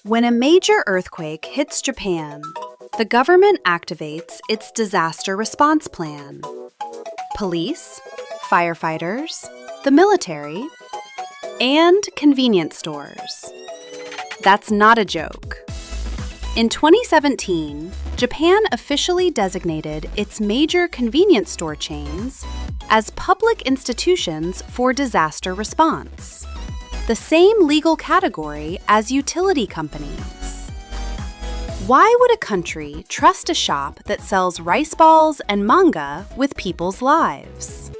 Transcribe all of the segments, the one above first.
When a major earthquake hits Japan, the government activates its disaster response plan. Police, firefighters, the military, and convenience stores. That's not a joke. In 2017, Japan officially designated its major convenience store chains as public institutions for disaster response, the same legal category as utility companies. Why would a country trust a shop that sells rice balls and manga with people's lives?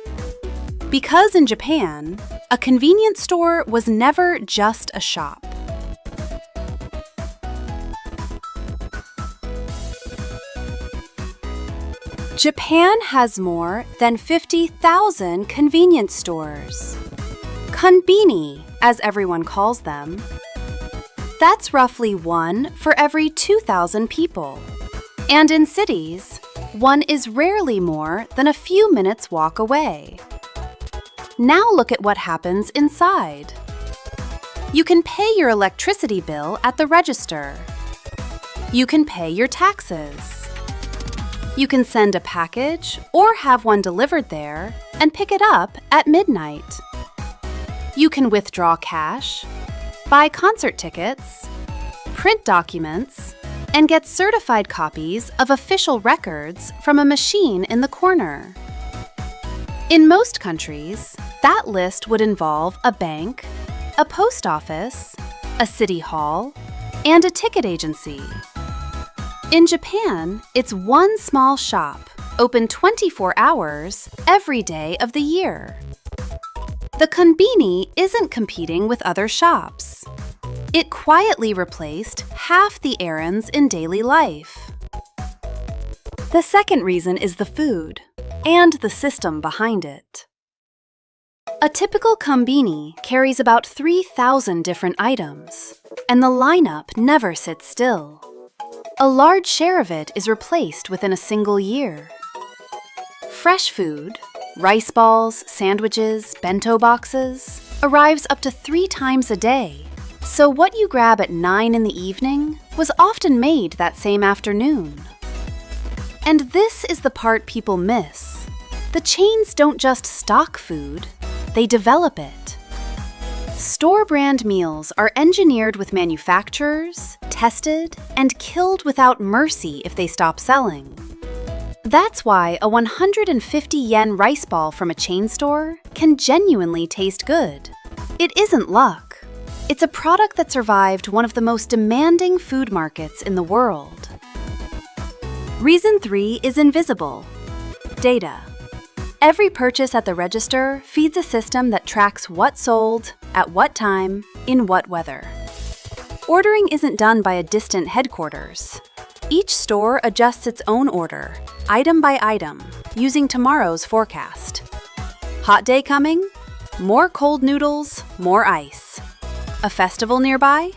Because in Japan, a convenience store was never just a shop. Japan has more than 50,000 convenience stores. Konbini, as everyone calls them. That's roughly one for every 2,000 people. And in cities, one is rarely more than a few minutes walk away. Now look at what happens inside. You can pay your electricity bill at the register. You can pay your taxes. You can send a package or have one delivered there and pick it up at midnight. You can withdraw cash, buy concert tickets, print documents, and get certified copies of official records from a machine in the corner. In most countries, that list would involve a bank, a post office, a city hall, and a ticket agency. In Japan, it's one small shop, open 24 hours every day of the year. The konbini isn't competing with other shops. It quietly replaced half the errands in daily life. The second reason is the food and the system behind it. A typical konbini carries about 3,000 different items, and the lineup never sits still. A large share of it is replaced within a single year. Fresh food, rice balls, sandwiches, bento boxes, arrives up to 3 times a day. So what you grab at 9 in the evening was often made that same afternoon. And this is the part people miss. The chains don't just stock food, they develop it. Store-brand meals are engineered with manufacturers, tested, and killed without mercy if they stop selling. That's why a 150 yen rice ball from a chain store can genuinely taste good. It isn't luck. It's a product that survived one of the most demanding food markets in the world. Reason 3 is invisible. Data. Every purchase at the register feeds a system that tracks what sold, at what time, in what weather. Ordering isn't done by a distant headquarters. Each store adjusts its own order, item by item, using tomorrow's forecast. Hot day coming? More cold noodles, more ice. A festival nearby?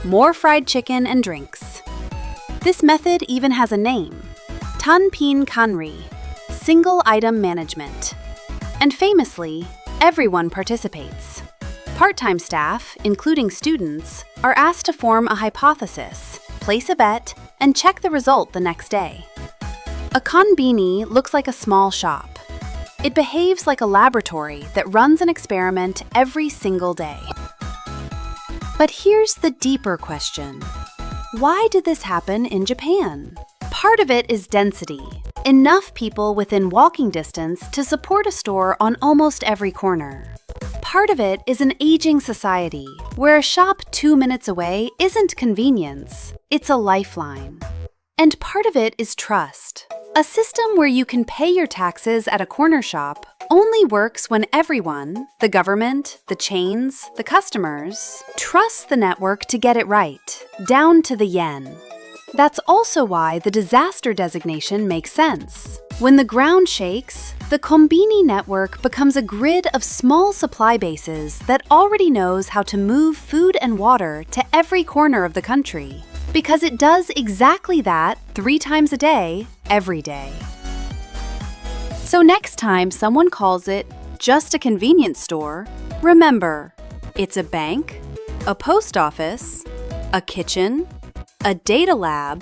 More fried chicken and drinks. This method even has a name, Tanpin Kanri, single item management. And famously, everyone participates. Part-time staff, including students, are asked to form a hypothesis, place a bet, and check the result the next day. A konbini looks like a small shop. It behaves like a laboratory that runs an experiment every single day. But here's the deeper question. Why did this happen in Japan? Part of it is density. Enough people within walking distance to support a store on almost every corner. Part of it is an aging society, where a shop 2 minutes away isn't convenience, it's a lifeline. And part of it is trust. A system where you can pay your taxes at a corner shop only works when everyone, the government, the chains, the customers, trusts the network to get it right, down to the yen. That's also why the disaster designation makes sense. When the ground shakes, the konbini network becomes a grid of small supply bases that already knows how to move food and water to every corner of the country. Because it does exactly that 3 times a day, every day. So next time someone calls it just a convenience store, remember, it's a bank, a post office, a kitchen, a data lab,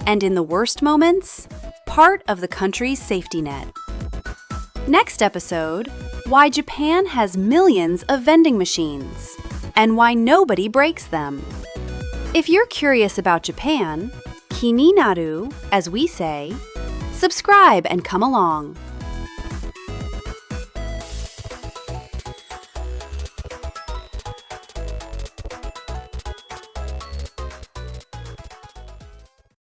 and in the worst moments, part of the country's safety net. Next episode, why Japan has millions of vending machines and why nobody breaks them. If you're curious about Japan, 気になる, as we say, subscribe and come along.